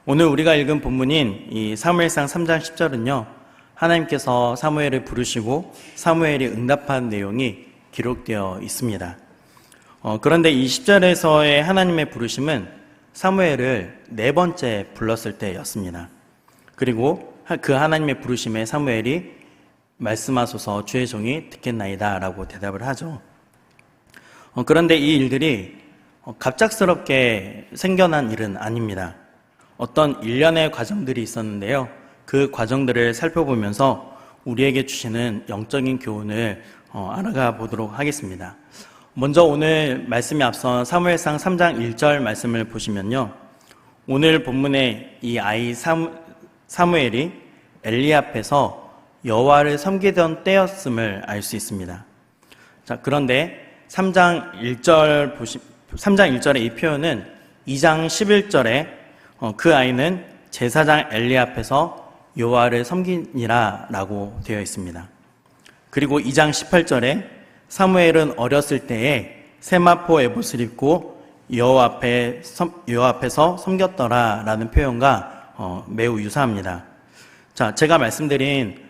오늘 우리가 읽은 본문인 이 사무엘상 3장 10절은요, 하나님께서 사무엘을 부르시고 사무엘이 응답한 내용이 기록되어 있습니다. 그런데 이 10절에서의 하나님의 부르심은 사무엘을 네 번째 불렀을 때였습니다. 그리고 그 하나님의 부르심에 사무엘이 말씀하소서 주의 종이 듣겠나이다 라고 대답을 하죠. 그런데 이 일들이 갑작스럽게 생겨난 일은 아닙니다. 어떤 일련의 과정들이 있었는데요, 그 과정들을 살펴보면서 우리에게 주시는 영적인 교훈을 알아가 보도록 하겠습니다. 먼저 오늘 말씀이 앞선 사무엘상 3장 1절 말씀을 보시면요, 오늘 본문의 이 아이 사무엘이 엘리 앞에서 여호와를 섬기던 때였음을 알 수 있습니다. 자, 그런데 3장 1절의 이 표현은 2장 11절에 그 아이는 제사장 엘리 앞에서 여호와를 섬기니라 라고 되어 있습니다. 그리고 2장 18절에 사무엘은 어렸을 때에 세마포 에봇을 입고 여호와 앞에서 섬겼더라 라는 표현과 매우 유사합니다. 자, 제가 말씀드린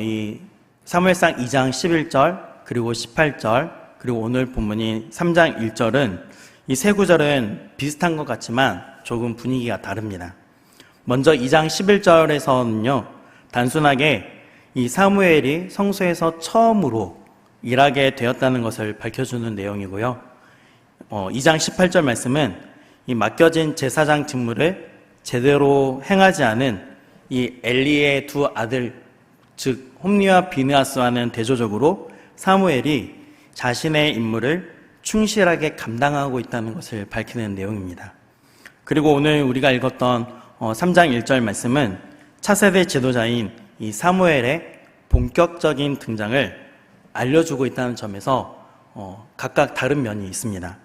이 사무엘상 2장 11절 그리고 18절 그리고 오늘 본문인 3장 1절은 이 세 구절은 비슷한 것 같지만 조금 분위기가 다릅니다. 먼저 2장 11절에서는요, 단순하게 이 사무엘이 성소에서 처음으로 일하게 되었다는 것을 밝혀주는 내용이고요. 2장 18절 말씀은 이 맡겨진 제사장 직무를 제대로 행하지 않은 이 엘리의 두 아들, 즉 홈리와 비느하스와는 대조적으로 사무엘이 자신의 임무를 충실하게 감당하고 있다는 것을 밝히는 내용입니다. 그리고 오늘 우리가 읽었던 3장 1절 말씀은 차세대 지도자인 이 사무엘의 본격적인 등장을 알려주고 있다는 점에서 각각 다른 면이 있습니다.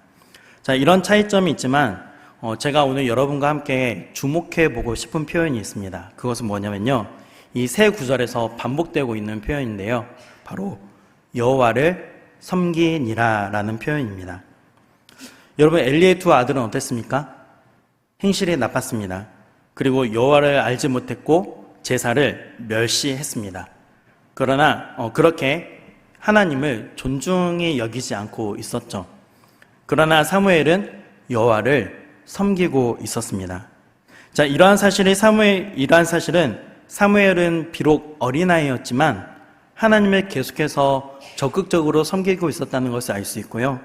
자, 이런 차이점이 있지만 제가 오늘 여러분과 함께 주목해 보고 싶은 표현이 있습니다. 그것은 뭐냐면요, 이 세 구절에서 반복되고 있는 표현인데요, 바로 여호와를 섬기니라 라는 표현입니다. 여러분, 엘리의 두 아들은 어땠습니까? 행실이 나빴습니다. 그리고 여호와를 알지 못했고 제사를 멸시했습니다. 그러나 그렇게 하나님을 존중히 여기지 않고 있었죠. 그러나 사무엘은 여호와를 섬기고 있었습니다. 자, 이러한 사실은 사무엘은 비록 어린아이였지만 하나님을 계속해서 적극적으로 섬기고 있었다는 것을 알 수 있고요,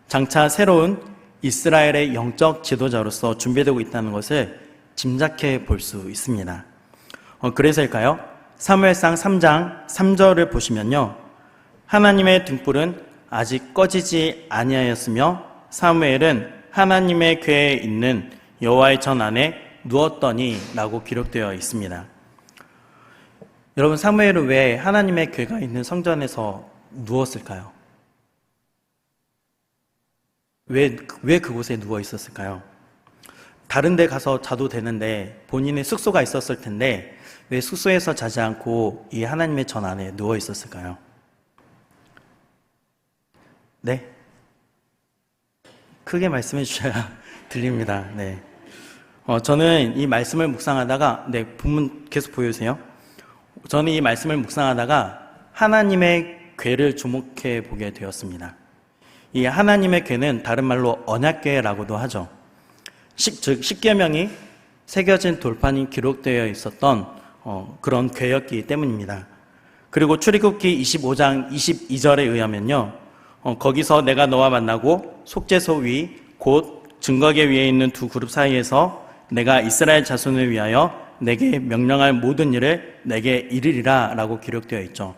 장차 새로운 이스라엘의 영적 지도자로서 준비되고 있다는 것을 짐작해 볼 수 있습니다. 그래서일까요? 사무엘상 3장 3절을 보시면요, 하나님의 등불은 아직 꺼지지 아니하였으며 사무엘은 하나님의 궤에 있는 여호와의 전 안에 누웠더니 라고 기록되어 있습니다. 여러분, 사무엘은 왜 하나님의 궤가 있는 성전에서 누웠을까요? 왜 그곳에 누워 있었을까요? 다른 데 가서 자도 되는데 본인의 숙소가 있었을 텐데 왜 숙소에서 자지 않고 이 하나님의 전 안에 누워 있었을까요? 네? 크게 말씀해 주셔야 들립니다. 네. 저는 이 말씀을 묵상하다가, 본문 계속 보여주세요. 저는 이 말씀을 묵상하다가 하나님의 궤를 주목해 보게 되었습니다. 이 하나님의 궤는 다른 말로 언약궤라고도 하죠. 즉 십계명이 새겨진 돌판이 기록되어 있었던 그런 궤였기 때문입니다. 그리고 출애굽기 25장 22절에 의하면요, 거기서 내가 너와 만나고 속죄소 위 곧 증거궤 위에 있는 두 그룹 사이에서 내가 이스라엘 자손을 위하여 내게 명령할 모든 일을 내게 이르리라 라고 기록되어 있죠.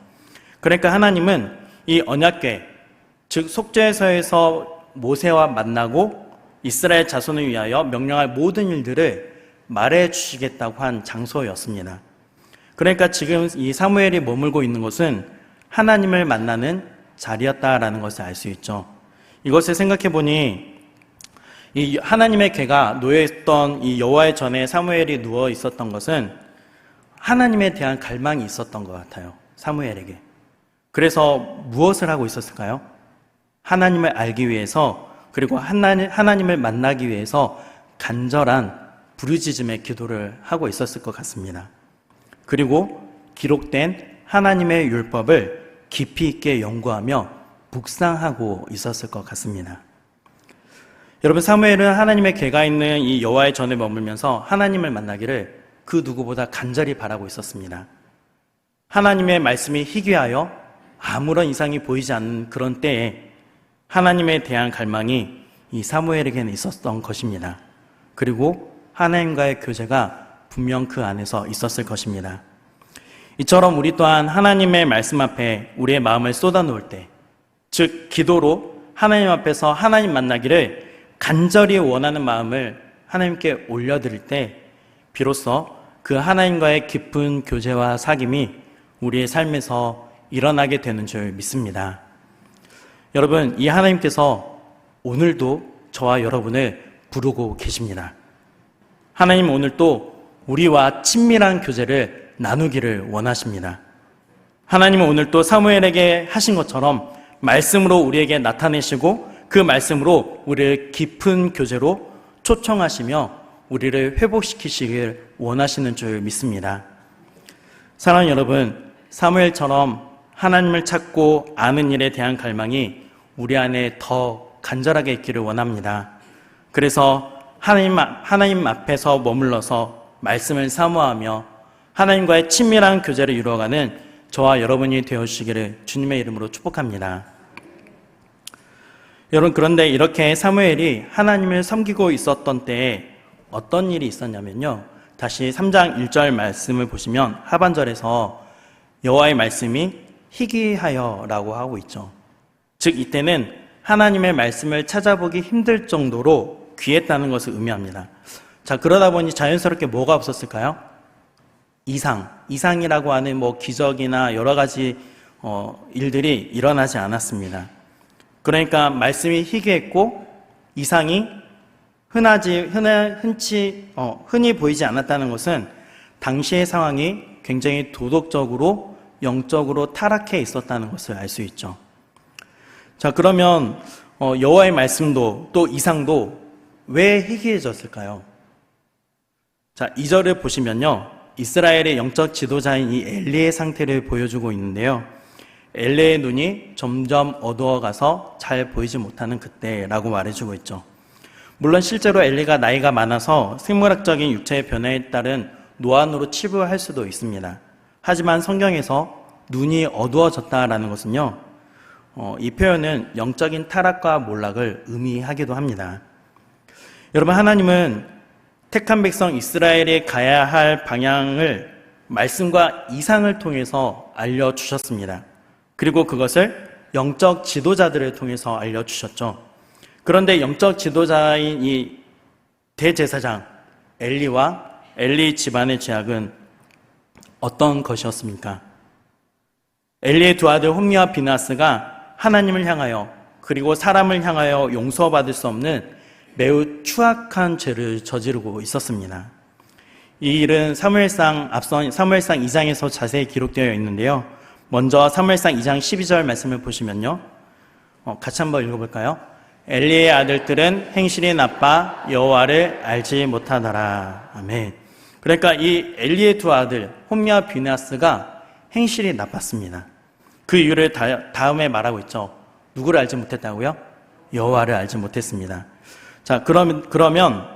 그러니까 하나님은 이 언약궤, 즉 속죄소에서 모세와 만나고 이스라엘 자손을 위하여 명령할 모든 일들을 말해 주시겠다고 한 장소였습니다. 그러니까 지금 이 사무엘이 머물고 있는 곳은 하나님을 만나는 자리였다라는 것을 알 수 있죠. 이것을 생각해 보니 이 하나님의 궤가 놓여있던 이 여호와의 전에 사무엘이 누워 있었던 것은 하나님에 대한 갈망이 있었던 것 같아요, 사무엘에게. 그래서 무엇을 하고 있었을까요? 하나님을 알기 위해서, 그리고 하나님을 만나기 위해서 간절한 부르짖음의 기도를 하고 있었을 것 같습니다. 그리고 기록된 하나님의 율법을 깊이 있게 연구하며 묵상하고 있었을 것 같습니다. 여러분, 사무엘은 하나님의 궤가 있는 이 여호와의 전에 머물면서 하나님을 만나기를 그 누구보다 간절히 바라고 있었습니다. 하나님의 말씀이 희귀하여 아무런 이상이 보이지 않는 그런 때에 하나님에 대한 갈망이 이 사무엘에게는 있었던 것입니다. 그리고 하나님과의 교제가 분명 그 안에서 있었을 것입니다. 이처럼 우리 또한 하나님의 말씀 앞에 우리의 마음을 쏟아놓을 때, 즉 기도로 하나님 앞에서 하나님 만나기를 간절히 원하는 마음을 하나님께 올려드릴 때 비로소 그 하나님과의 깊은 교제와 사귐이 우리의 삶에서 일어나게 되는 줄 믿습니다. 여러분, 이 하나님께서 오늘도 저와 여러분을 부르고 계십니다. 하나님 오늘도 우리와 친밀한 교제를 나누기를 원하십니다. 하나님은 오늘 또 사무엘에게 하신 것처럼 말씀으로 우리에게 나타내시고 그 말씀으로 우리를 깊은 교제로 초청하시며 우리를 회복시키시길 원하시는 줄 믿습니다. 사랑하는 여러분, 사무엘처럼 하나님을 찾고 아는 일에 대한 갈망이 우리 안에 더 간절하게 있기를 원합니다. 그래서 하나님 앞에서 머물러서 말씀을 사모하며 하나님과의 친밀한 교제를 이루어가는 저와 여러분이 되어주시기를 주님의 이름으로 축복합니다. 여러분, 그런데 이렇게 사무엘이 하나님을 섬기고 있었던 때에 어떤 일이 있었냐면요, 다시 3장 1절 말씀을 보시면 하반절에서 여호와의 말씀이 희귀하여 라고 하고 있죠. 즉 이때는 하나님의 말씀을 찾아보기 힘들 정도로 귀했다는 것을 의미합니다. 자, 그러다 보니 자연스럽게 뭐가 없었을까요? 이상이라고 하는 기적이나 여러 가지 일들이 일어나지 않았습니다. 그러니까 말씀이 희귀했고 이상이 흔히 보이지 않았다는 것은 당시의 상황이 굉장히 도덕적으로 영적으로 타락해 있었다는 것을 알 수 있죠. 자, 그러면 여호와의 말씀도 또 이상도 왜 희귀해졌을까요? 자, 2절을 보시면요, 이스라엘의 영적 지도자인 이 엘리의 상태를 보여주고 있는데요, 엘리의 눈이 점점 어두워가서 잘 보이지 못하는 그때라고 말해주고 있죠. 물론 실제로 엘리가 나이가 많아서 생물학적인 육체의 변화에 따른 노안으로 치부할 수도 있습니다. 하지만 성경에서 눈이 어두워졌다라는 것은요, 이 표현은 영적인 타락과 몰락을 의미하기도 합니다. 여러분, 하나님은 택한 백성 이스라엘이 가야 할 방향을 말씀과 이상을 통해서 알려주셨습니다. 그리고 그것을 영적 지도자들을 통해서 알려주셨죠. 그런데 영적 지도자인 이 대제사장 엘리와 엘리 집안의 죄악은 어떤 것이었습니까? 엘리의 두 아들 홈리와 비나스가 하나님을 향하여 그리고 사람을 향하여 용서받을 수 없는 매우 추악한 죄를 저지르고 있었습니다. 이 일은 사무엘상 2장에서 자세히 기록되어 있는데요, 먼저 사무엘상 2장 12절 말씀을 보시면요, 같이 한번 읽어볼까요? 엘리의 아들들은 행실이 나빠 여호와를 알지 못하더라. 아멘. 그러니까 이 엘리의 두 아들 홈리와 비나스가 행실이 나빴습니다. 그 이유를 다음에 말하고 있죠. 누구를 알지 못했다고요? 여호와를 알지 못했습니다. 자, 그러면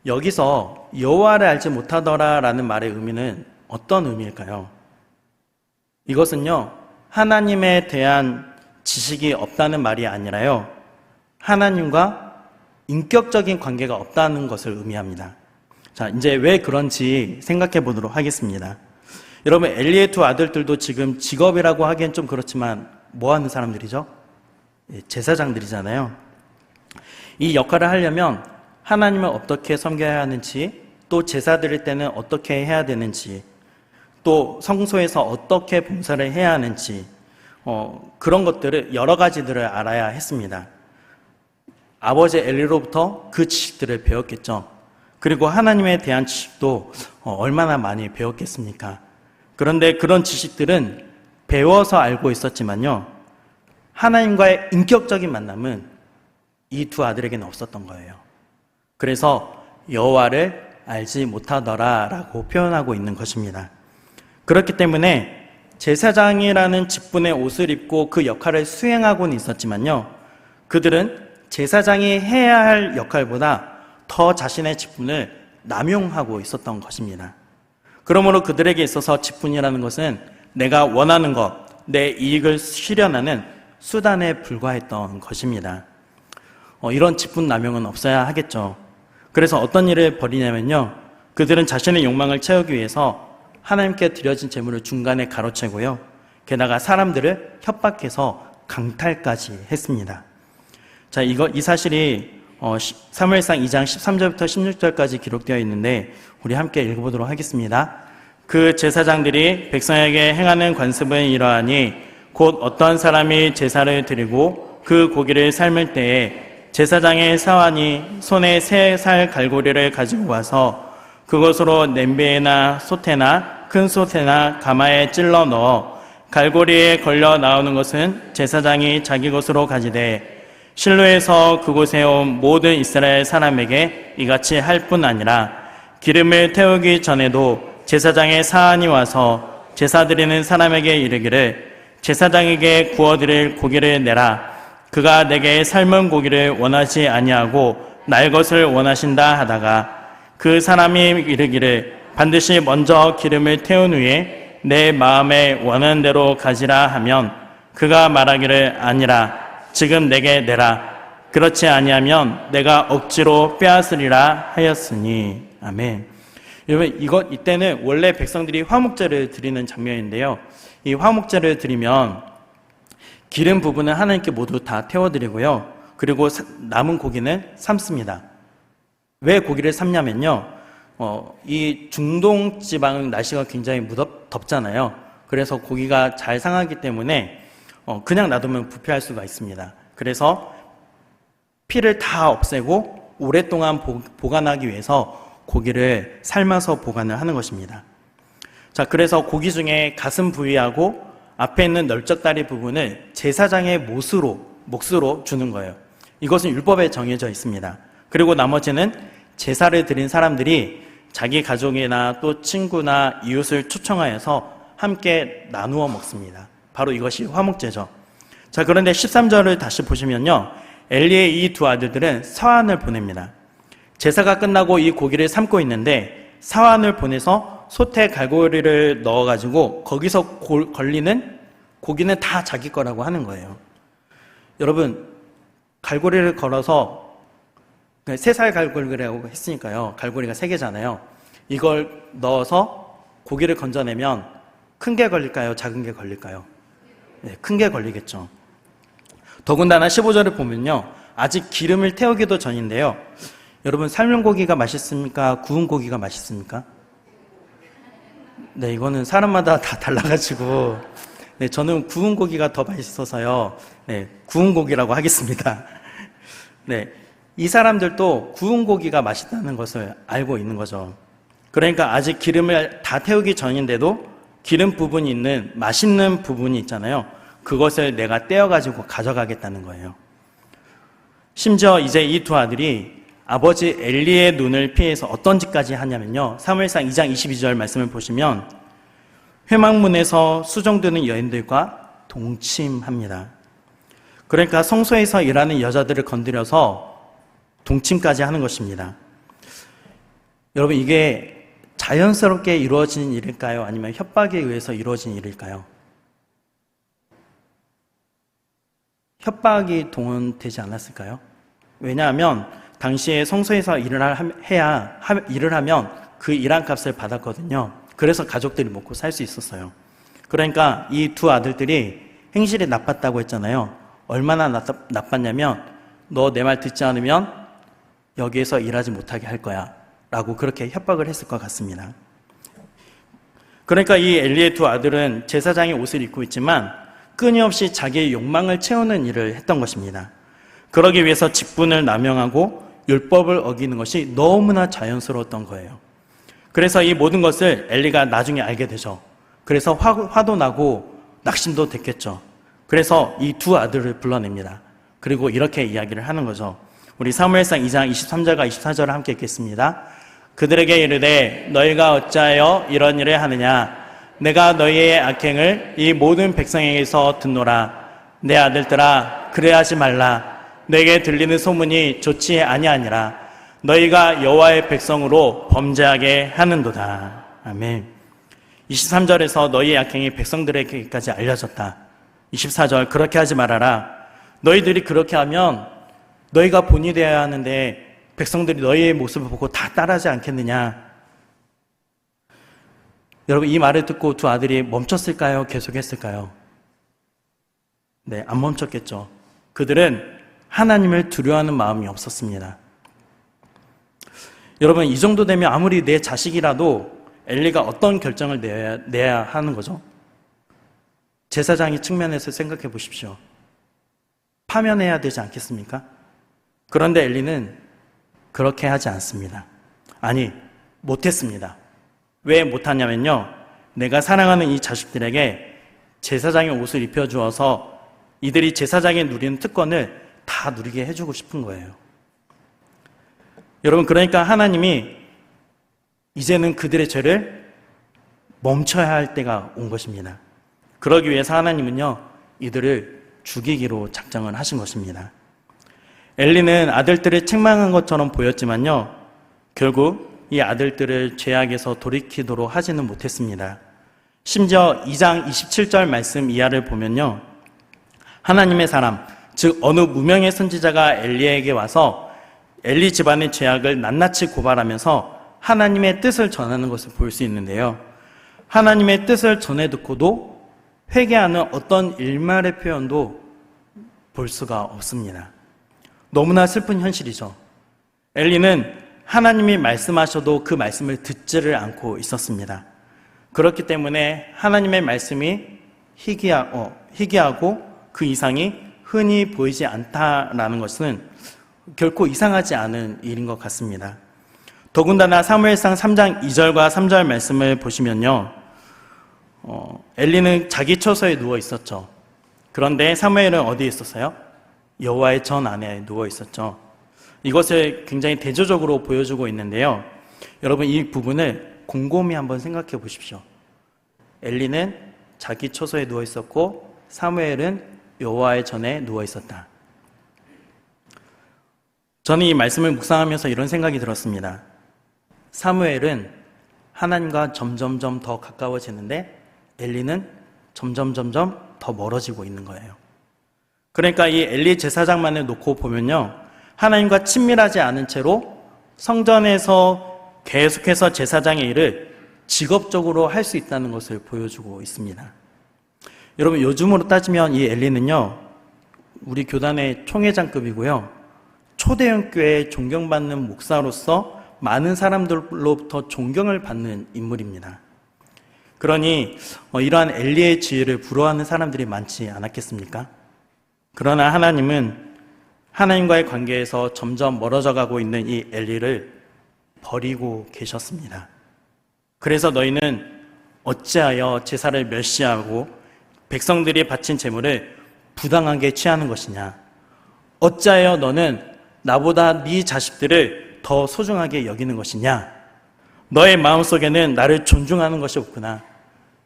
여기서 여호와를 알지 못하더라라는 말의 의미는 어떤 의미일까요? 이것은요, 하나님에 대한 지식이 없다는 말이 아니라요, 하나님과 인격적인 관계가 없다는 것을 의미합니다. 자, 이제 왜 그런지 생각해 보도록 하겠습니다. 여러분, 엘리의 두 아들들도 지금 직업이라고 하기엔 좀 그렇지만 뭐 하는 사람들이죠? 제사장들이잖아요. 이 역할을 하려면 하나님을 어떻게 섬겨야 하는지, 또 제사 드릴 때는 어떻게 해야 되는지, 또 성소에서 어떻게 봉사를 해야 하는지, 그런 것들을, 여러 가지들을 알아야 했습니다. 아버지 엘리로부터 그 지식들을 배웠겠죠. 그리고 하나님에 대한 지식도 얼마나 많이 배웠겠습니까? 그런데 그런 지식들은 배워서 알고 있었지만요, 하나님과의 인격적인 만남은 이 두 아들에게는 없었던 거예요. 그래서 여호와를 알지 못하더라 라고 표현하고 있는 것입니다. 그렇기 때문에 제사장이라는 직분의 옷을 입고 그 역할을 수행하고는 있었지만요, 그들은 제사장이 해야 할 역할보다 더 자신의 직분을 남용하고 있었던 것입니다. 그러므로 그들에게 있어서 직분이라는 것은 내가 원하는 것, 내 이익을 실현하는 수단에 불과했던 것입니다. 이런 직분 남용은 없어야 하겠죠. 그래서 어떤 일을 벌이냐면요, 그들은 자신의 욕망을 채우기 위해서 하나님께 드려진 제물을 중간에 가로채고요, 게다가 사람들을 협박해서 강탈까지 했습니다. 자, 이 사실이 사무엘상 2장 13절부터 16절까지 기록되어 있는데 우리 함께 읽어보도록 하겠습니다. 그 제사장들이 백성에게 행하는 관습은 이러하니 곧 어떤 사람이 제사를 드리고 그 고기를 삶을 때에 제사장의 사환이 손에 3살 갈고리를 가지고 와서 그것으로 냄비에나 솥에나 큰 솥에나 가마에 찔러 넣어 갈고리에 걸려 나오는 것은 제사장이 자기 것으로 가지되 실로에서 그곳에 온 모든 이스라엘 사람에게 이같이 할 뿐 아니라 기름을 태우기 전에도 제사장의 사환이 와서 제사 드리는 사람에게 이르기를 제사장에게 구워드릴 고기를 내라. 그가 내게 삶은 고기를 원하지 아니하고 날 것을 원하신다 하다가 그 사람이 이르기를 반드시 먼저 기름을 태운 후에 내 마음에 원하는 대로 가지라 하면 그가 말하기를 아니라 지금 내게 내라. 그렇지 아니하면 내가 억지로 빼앗으리라 하였으니. 아멘. 여러분, 이때는 원래 백성들이 화목제를 드리는 장면인데요, 이 화목제를 드리면 기름 부분은 하나님께 모두 다 태워드리고요, 그리고 남은 고기는 삶습니다. 왜 고기를 삶냐면요, 이 중동 지방은 날씨가 굉장히 덥잖아요. 그래서 고기가 잘 상하기 때문에 그냥 놔두면 부패할 수가 있습니다. 그래서 피를 다 없애고 오랫동안 보관하기 위해서 고기를 삶아서 보관을 하는 것입니다. 자, 그래서 고기 중에 가슴 부위하고 앞에 있는 널쩍다리 부분을 제사장의 몫으로 주는 거예요. 이것은 율법에 정해져 있습니다. 그리고 나머지는 제사를 드린 사람들이 자기 가족이나 또 친구나 이웃을 초청하여서 함께 나누어 먹습니다. 바로 이것이 화목제죠. 자, 그런데 13절을 다시 보시면요, 엘리의 이 두 아들들은 사환을 보냅니다. 제사가 끝나고 이 고기를 삶고 있는데 사환을 보내서 솥에 갈고리를 넣어가지고 거기서 걸리는 고기는 다 자기 거라고 하는 거예요. 여러분, 갈고리를 걸어서 3살 갈고리라고 했으니까요, 갈고리가 3개잖아요. 이걸 넣어서 고기를 건져내면 큰 게 걸릴까요? 작은 게 걸릴까요? 네, 큰 게 걸리겠죠. 더군다나 15절을 보면요, 아직 기름을 태우기도 전인데요, 여러분, 삶은 고기가 맛있습니까? 구운 고기가 맛있습니까? 네, 이거는 사람마다 다 달라가지고, 네, 저는 구운 고기가 더 맛있어서요, 네, 구운 고기라고 하겠습니다. 네, 이 사람들도 구운 고기가 맛있다는 것을 알고 있는 거죠. 그러니까 아직 기름을 다 태우기 전인데도 기름 부분이 있는 맛있는 부분이 있잖아요. 그것을 내가 떼어가지고 가져가겠다는 거예요. 심지어 이제 이 두 아들이 아버지 엘리의 눈을 피해서 어떤 짓까지 하냐면요, 사무엘상 2장 22절 말씀을 보시면 회막문에서 수종드는 여인들과 동침합니다. 그러니까 성소에서 일하는 여자들을 건드려서 동침까지 하는 것입니다. 여러분, 이게 자연스럽게 이루어진 일일까요? 아니면 협박에 의해서 이루어진 일일까요? 협박이 동원되지 않았을까요? 왜냐하면 당시에 성소에서 일을 하면 그 일한 값을 받았거든요. 그래서 가족들이 먹고 살 수 있었어요. 그러니까 이 두 아들들이 행실이 나빴다고 했잖아요. 얼마나 나빴냐면 너 내 말 듣지 않으면 여기에서 일하지 못하게 할 거야 라고 그렇게 협박을 했을 것 같습니다. 그러니까 이 엘리의 두 아들은 제사장의 옷을 입고 있지만 끊임없이 자기의 욕망을 채우는 일을 했던 것입니다. 그러기 위해서 직분을 남용하고 율법을 어기는 것이 너무나 자연스러웠던 거예요. 그래서 이 모든 것을 엘리가 나중에 알게 되죠. 그래서 화도 나고 낙심도 됐겠죠. 그래서 이 두 아들을 불러냅니다. 그리고 이렇게 이야기를 하는 거죠. 우리 사무엘상 2장 23절과 24절을 함께 읽겠습니다. 그들에게 이르되 너희가 어찌하여 이런 일을 하느냐 내가 너희의 악행을 이 모든 백성에게서 듣노라. 내 아들들아 그래하지 말라. 내게 들리는 소문이 좋지 아니하니라. 너희가 여호와의 백성으로 범죄하게 하는도다. 아멘. 23절에서 너희의 악행이 백성들에게까지 알려졌다. 24절 그렇게 하지 말아라. 너희들이 그렇게 하면 너희가 본이 되어야 하는데 백성들이 너희의 모습을 보고 다 따라하지 않겠느냐. 여러분 이 말을 듣고 두 아들이 멈췄을까요? 계속했을까요? 네, 안 멈췄겠죠. 그들은 하나님을 두려워하는 마음이 없었습니다. 여러분 이 정도 되면 아무리 내 자식이라도 엘리가 어떤 결정을 내야 하는 거죠? 제사장의 측면에서 생각해 보십시오. 파면해야 되지 않겠습니까? 그런데 엘리는 그렇게 하지 않습니다. 아니, 못했습니다. 왜 못하냐면요, 내가 사랑하는 이 자식들에게 제사장의 옷을 입혀주어서 이들이 제사장이 누리는 특권을 다 누리게 해주고 싶은 거예요. 여러분 그러니까 하나님이 이제는 그들의 죄를 멈춰야 할 때가 온 것입니다. 그러기 위해서 하나님은요 이들을 죽이기로 작정을 하신 것입니다. 엘리는 아들들을 책망한 것처럼 보였지만요 결국 이 아들들을 죄악에서 돌이키도록 하지는 못했습니다. 심지어 2장 27절 말씀 이하를 보면요 하나님의 사람 즉 어느 무명의 선지자가 엘리에게 와서 엘리 집안의 죄악을 낱낱이 고발하면서 하나님의 뜻을 전하는 것을 볼 수 있는데요 하나님의 뜻을 전해 듣고도 회개하는 어떤 일말의 표현도 볼 수가 없습니다. 너무나 슬픈 현실이죠. 엘리는 하나님이 말씀하셔도 그 말씀을 듣지를 않고 있었습니다. 그렇기 때문에 하나님의 말씀이 희귀하고 그 이상이 흔히 보이지 않다라는 것은 결코 이상하지 않은 일인 것 같습니다. 더군다나 사무엘상 3장 2절과 3절 말씀을 보시면요 엘리는 자기 처소에 누워 있었죠. 그런데 사무엘은 어디에 있었어요? 여호와의 전 안에 누워 있었죠. 이것을 굉장히 대조적으로 보여주고 있는데요 여러분 이 부분을 곰곰이 한번 생각해 보십시오. 엘리는 자기 처소에 누워 있었고 사무엘은 여호와의 전에 누워 있었다. 저는 이 말씀을 묵상하면서 이런 생각이 들었습니다. 사무엘은 하나님과 점점점 더 가까워지는데 엘리는 점점점 더 멀어지고 있는 거예요. 그러니까 이 엘리 제사장만을 놓고 보면요 하나님과 친밀하지 않은 채로 성전에서 계속해서 제사장의 일을 직업적으로 할 수 있다는 것을 보여주고 있습니다. 여러분 요즘으로 따지면 이 엘리는요 우리 교단의 총회장급이고요 초대형 교회에 존경받는 목사로서 많은 사람들로부터 존경을 받는 인물입니다. 그러니 이러한 엘리의 지혜를 부러워하는 사람들이 많지 않았겠습니까? 그러나 하나님은 하나님과의 관계에서 점점 멀어져 가고 있는 이 엘리를 버리고 계셨습니다. 그래서 너희는 어찌하여 제사를 멸시하고 백성들이 바친 제물을 부당하게 취하는 것이냐? 어찌하여 너는 나보다 네 자식들을 더 소중하게 여기는 것이냐? 너의 마음속에는 나를 존중하는 것이 없구나.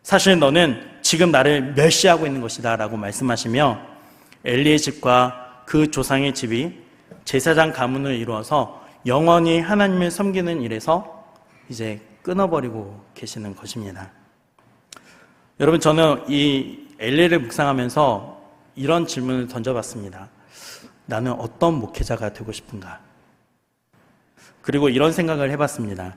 사실 너는 지금 나를 멸시하고 있는 것이다 라고 말씀하시며 엘리의 집과 그 조상의 집이 제사장 가문을 이루어서 영원히 하나님을 섬기는 일에서 이제 끊어버리고 계시는 것입니다. 여러분 저는 이 엘리를 묵상하면서 이런 질문을 던져봤습니다. 나는 어떤 목회자가 되고 싶은가? 그리고 이런 생각을 해봤습니다.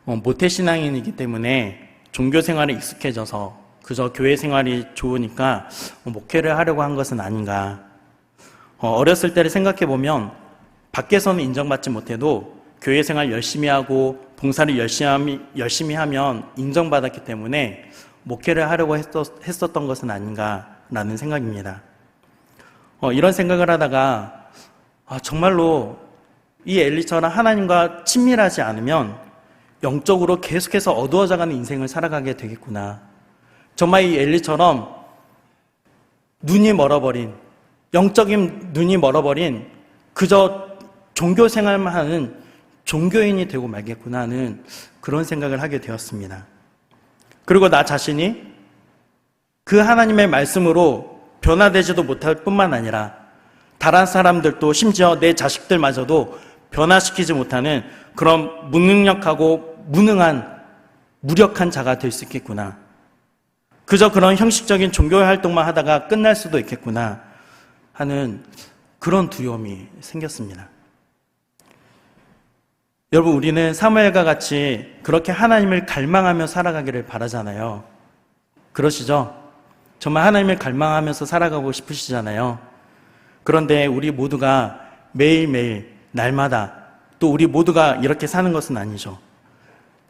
모태신앙인이기 때문에 종교 생활에 익숙해져서 그저 교회 생활이 좋으니까 목회를 하려고 한 것은 아닌가. 어렸을 때를 생각해보면 밖에서는 인정받지 못해도 교회 생활 열심히 하고 봉사를 열심히 하면 인정받았기 때문에 목회를 하려고 했었던 것은 아닌가라는 생각입니다. 이런 생각을 하다가 정말로 이 엘리처럼 하나님과 친밀하지 않으면 영적으로 계속해서 어두워져가는 인생을 살아가게 되겠구나. 정말 이 엘리처럼 눈이 멀어버린, 영적인 눈이 멀어버린 그저 종교 생활만 하는 종교인이 되고 말겠구나 하는 그런 생각을 하게 되었습니다. 그리고 나 자신이 그 하나님의 말씀으로 변화되지도 못할 뿐만 아니라 다른 사람들도 심지어 내 자식들마저도 변화시키지 못하는 그런 무능력하고 무력한 자가 될 수 있겠구나. 그저 그런 형식적인 종교 활동만 하다가 끝날 수도 있겠구나 하는 그런 두려움이 생겼습니다. 여러분, 우리는 사무엘과 같이 그렇게 하나님을 갈망하며 살아가기를 바라잖아요. 그러시죠? 정말 하나님을 갈망하면서 살아가고 싶으시잖아요. 그런데 우리 모두가 매일매일 날마다 또 우리 모두가 이렇게 사는 것은 아니죠.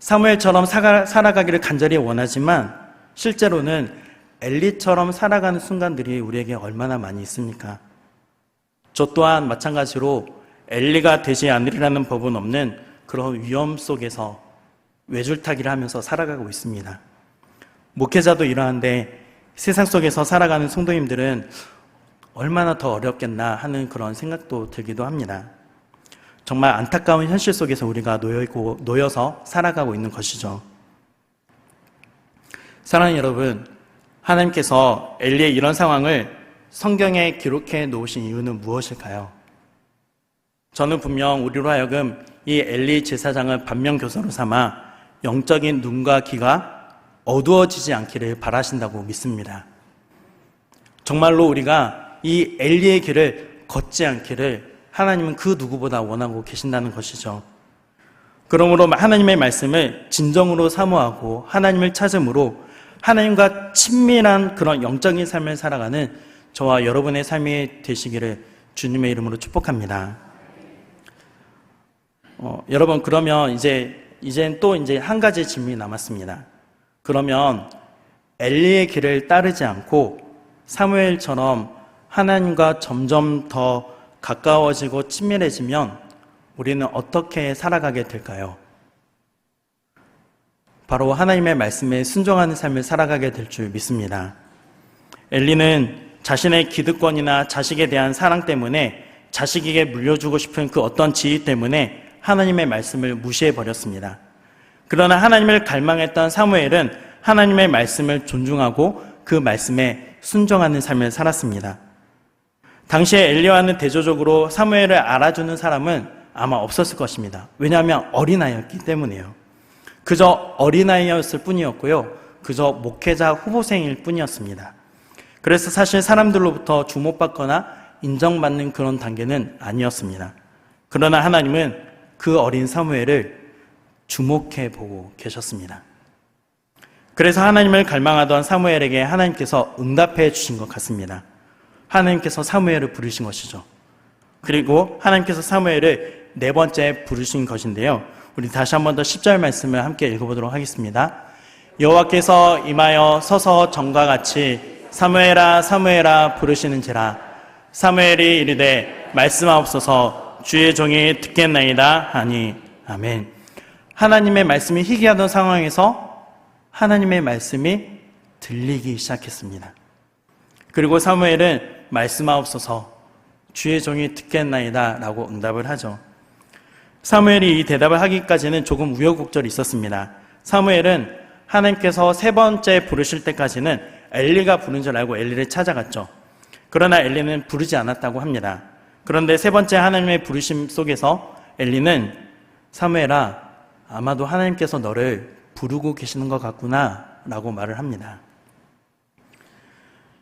사무엘처럼 살아가기를 간절히 원하지만 실제로는 엘리처럼 살아가는 순간들이 우리에게 얼마나 많이 있습니까? 저 또한 마찬가지로 엘리가 되지 않으리라는 법은 없는 그런 위험 속에서 외줄타기를 하면서 살아가고 있습니다. 목회자도 이러한데 세상 속에서 살아가는 성도님들은 얼마나 더 어렵겠나 하는 그런 생각도 들기도 합니다. 정말 안타까운 현실 속에서 우리가 놓여서 살아가고 있는 것이죠. 사랑하는 여러분, 하나님께서 엘리의 이런 상황을 성경에 기록해 놓으신 이유는 무엇일까요? 저는 분명 우리로 하여금 이 엘리 제사장을 반면교사로 삼아 영적인 눈과 귀가 어두워지지 않기를 바라신다고 믿습니다. 정말로 우리가 이 엘리의 길을 걷지 않기를 하나님은 그 누구보다 원하고 계신다는 것이죠. 그러므로 하나님의 말씀을 진정으로 사모하고 하나님을 찾음으로 하나님과 친밀한 그런 영적인 삶을 살아가는 저와 여러분의 삶이 되시기를 주님의 이름으로 축복합니다. 여러분, 그러면 이젠 또 한 가지 질문이 남았습니다. 그러면 엘리의 길을 따르지 않고 사무엘처럼 하나님과 점점 더 가까워지고 친밀해지면 우리는 어떻게 살아가게 될까요? 바로 하나님의 말씀에 순종하는 삶을 살아가게 될 줄 믿습니다. 엘리는 자신의 기득권이나 자식에 대한 사랑 때문에 자식에게 물려주고 싶은 그 어떤 지위 때문에 하나님의 말씀을 무시해버렸습니다. 그러나 하나님을 갈망했던 사무엘은 하나님의 말씀을 존중하고 그 말씀에 순종하는 삶을 살았습니다. 당시에 엘리와는 대조적으로 사무엘을 알아주는 사람은 아마 없었을 것입니다. 왜냐하면 어린아이였기 때문이에요. 그저 어린아이였을 뿐이었고요. 그저 목회자 후보생일 뿐이었습니다. 그래서 사실 사람들로부터 주목받거나 인정받는 그런 단계는 아니었습니다. 그러나 하나님은 그 어린 사무엘을 주목해 보고 계셨습니다. 그래서 하나님을 갈망하던 사무엘에게 하나님께서 응답해 주신 것 같습니다. 하나님께서 사무엘을 부르신 것이죠. 그리고 하나님께서 사무엘을 네 번째 부르신 것인데요. 우리 다시 한 번 더 10절 말씀을 함께 읽어보도록 하겠습니다. 여호와께서 임하여 서서 전과 같이 사무엘아 사무엘아 부르시는지라. 사무엘이 이르되 말씀하옵소서 주의 종이 듣겠나이다 하니. 아멘. 하나님의 말씀이 희귀하던 상황에서 하나님의 말씀이 들리기 시작했습니다. 그리고 사무엘은 말씀하옵소서 주의 종이 듣겠나이다 라고 응답을 하죠. 사무엘이 이 대답을 하기까지는 조금 우여곡절이 있었습니다. 사무엘은 하나님께서 세 번째 부르실 때까지는 엘리가 부른 줄 알고 엘리를 찾아갔죠. 그러나 엘리는 부르지 않았다고 합니다. 그런데 세 번째 하나님의 부르심 속에서 엘리는 사무엘아 아마도 하나님께서 너를 부르고 계시는 것 같구나 라고 말을 합니다.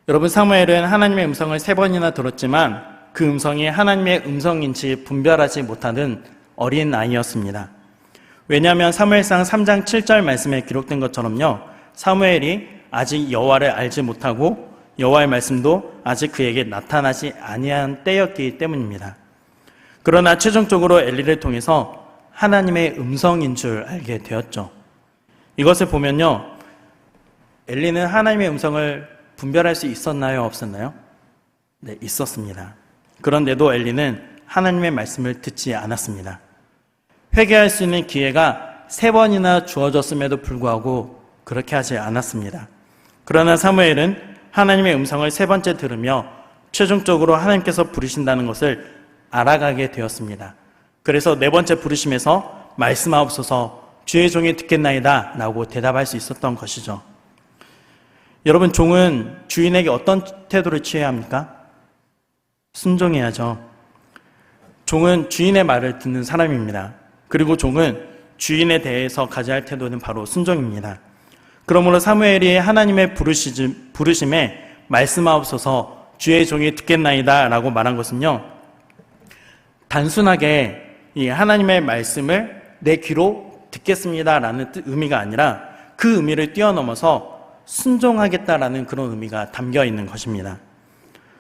여러분, 사무엘은 하나님의 음성을 세 번이나 들었지만 그 음성이 하나님의 음성인지 분별하지 못하는 어린 아이였습니다. 왜냐하면 사무엘상 3장 7절 말씀에 기록된 것처럼요, 사무엘이 아직 여호와를 알지 못하고 여호와의 말씀도 아직 그에게 나타나지 아니한 때였기 때문입니다. 그러나 최종적으로 엘리를 통해서 하나님의 음성인 줄 알게 되었죠. 이것을 보면요, 엘리는 하나님의 음성을 분별할 수 있었나요? 없었나요? 네, 있었습니다. 그런데도 엘리는 하나님의 말씀을 듣지 않았습니다. 회개할 수 있는 기회가 세 번이나 주어졌음에도 불구하고 그렇게 하지 않았습니다. 그러나 사무엘은 하나님의 음성을 세 번째 들으며 최종적으로 하나님께서 부르신다는 것을 알아가게 되었습니다. 그래서 네 번째 부르심에서 말씀하옵소서 주의 종이 듣겠나이다 라고 대답할 수 있었던 것이죠. 여러분, 종은 주인에게 어떤 태도를 취해야 합니까? 순종해야죠. 종은 주인의 말을 듣는 사람입니다. 그리고 종은 주인에 대해서 가져야 할 태도는 바로 순종입니다. 그러므로 사무엘이 하나님의 부르심에 말씀하옵소서 주의 종이 듣겠나이다 라고 말한 것은요, 단순하게 이 하나님의 말씀을 내 귀로 듣겠습니다 라는 의미가 아니라 그 의미를 뛰어넘어서 순종하겠다라는 그런 의미가 담겨 있는 것입니다.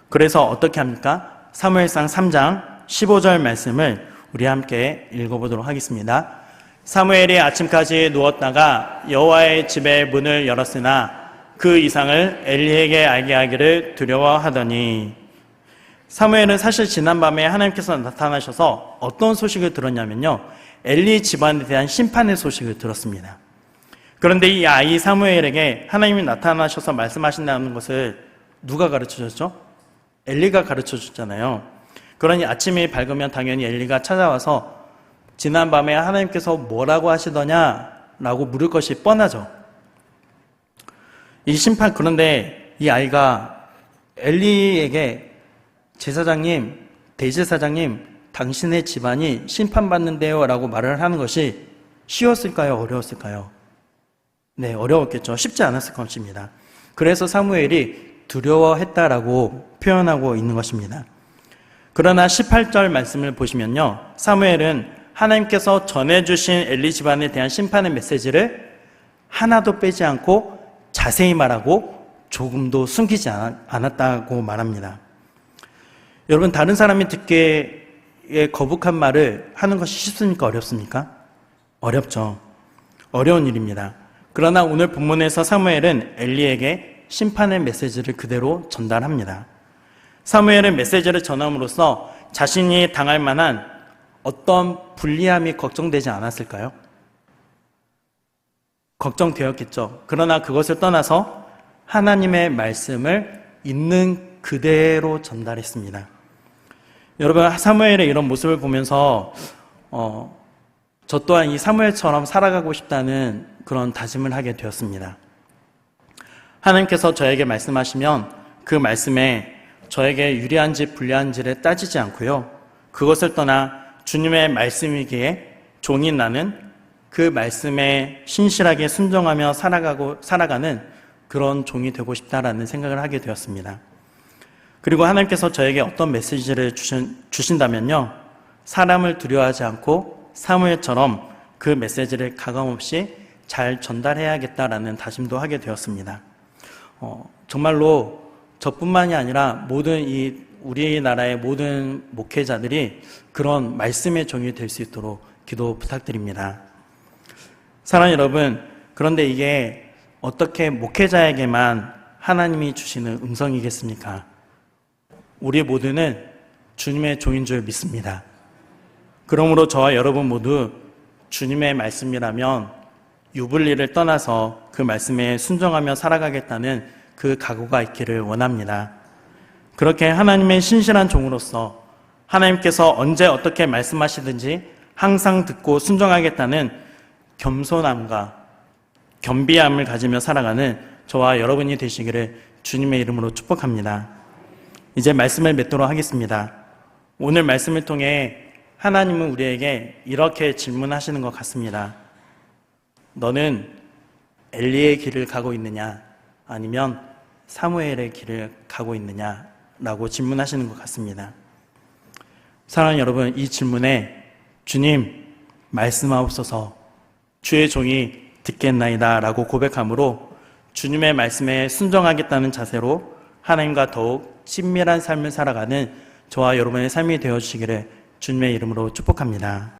그래서 어떻게 합니까? 사무엘상 3장 15절 말씀을 우리 함께 읽어보도록 하겠습니다. 사무엘이 아침까지 누웠다가 여호와의 집의 문을 열었으나 그 이상을 엘리에게 알게 하기를 두려워하더니, 사무엘은 사실 지난밤에 하나님께서 나타나셔서 어떤 소식을 들었냐면요, 엘리 집안에 대한 심판의 소식을 들었습니다. 그런데 이 아이 사무엘에게 하나님이 나타나셔서 말씀하신다는 것을 누가 가르쳐줬죠? 엘리가 가르쳐줬잖아요. 그러니 아침이 밝으면 당연히 엘리가 찾아와서 지난밤에 하나님께서 뭐라고 하시더냐라고 물을 것이 뻔하죠. 이 심판, 그런데 이 아이가 엘리에게 제사장님, 대제사장님, 당신의 집안이 심판받는데요 라고 말을 하는 것이 쉬웠을까요? 어려웠을까요? 네, 어려웠겠죠. 쉽지 않았을 것입니다. 그래서 사무엘이 두려워했다라고 표현하고 있는 것입니다. 그러나 18절 말씀을 보시면요, 사무엘은 하나님께서 전해주신 엘리 집안에 대한 심판의 메시지를 하나도 빼지 않고 자세히 말하고 조금도 숨기지 않았다고 말합니다. 여러분, 다른 사람이 듣기에 거북한 말을 하는 것이 쉽습니까? 어렵습니까? 어렵죠. 어려운 일입니다. 그러나 오늘 본문에서 사무엘은 엘리에게 심판의 메시지를 그대로 전달합니다. 사무엘은 메시지를 전함으로써 자신이 당할 만한 어떤 불리함이 걱정되지 않았을까요? 걱정되었겠죠. 그러나 그것을 떠나서 하나님의 말씀을 있는 그대로 전달했습니다. 여러분, 사무엘의 이런 모습을 보면서 저 또한 이 사무엘처럼 살아가고 싶다는 그런 다짐을 하게 되었습니다. 하나님께서 저에게 말씀하시면 그 말씀에 저에게 유리한지 불리한지를 따지지 않고요, 그것을 떠나 주님의 말씀이기에 종인 나는 그 말씀에 신실하게 순종하며 살아가는 그런 종이 되고 싶다라는 생각을 하게 되었습니다. 그리고 하나님께서 저에게 어떤 메시지를 주신다면요, 사람을 두려워하지 않고 사무엘처럼 그 메시지를 가감없이 잘 전달해야겠다라는 다짐도 하게 되었습니다. 정말로 저뿐만이 아니라 우리나라의 모든 목회자들이 그런 말씀의 종이 될 수 있도록 기도 부탁드립니다. 사랑하는 여러분, 그런데 이게 어떻게 목회자에게만 하나님이 주시는 음성이겠습니까? 우리 모두는 주님의 종인 줄 믿습니다. 그러므로 저와 여러분 모두 주님의 말씀이라면 유불리를 떠나서 그 말씀에 순종하며 살아가겠다는 그 각오가 있기를 원합니다. 그렇게 하나님의 신실한 종으로서 하나님께서 언제 어떻게 말씀하시든지 항상 듣고 순종하겠다는 겸손함과 겸비함을 가지며 살아가는 저와 여러분이 되시기를 주님의 이름으로 축복합니다. 이제 말씀을 맺도록 하겠습니다. 오늘 말씀을 통해 하나님은 우리에게 이렇게 질문하시는 것 같습니다. 너는 엘리의 길을 가고 있느냐, 아니면 사무엘의 길을 가고 있느냐 라고 질문하시는 것 같습니다. 사랑하는 여러분, 이 질문에 주님 말씀하옵소서 주의 종이 듣겠나이다 라고 고백함으로 주님의 말씀에 순종하겠다는 자세로 하나님과 더욱 친밀한 삶을 살아가는 저와 여러분의 삶이 되어주시기를 주님의 이름으로 축복합니다.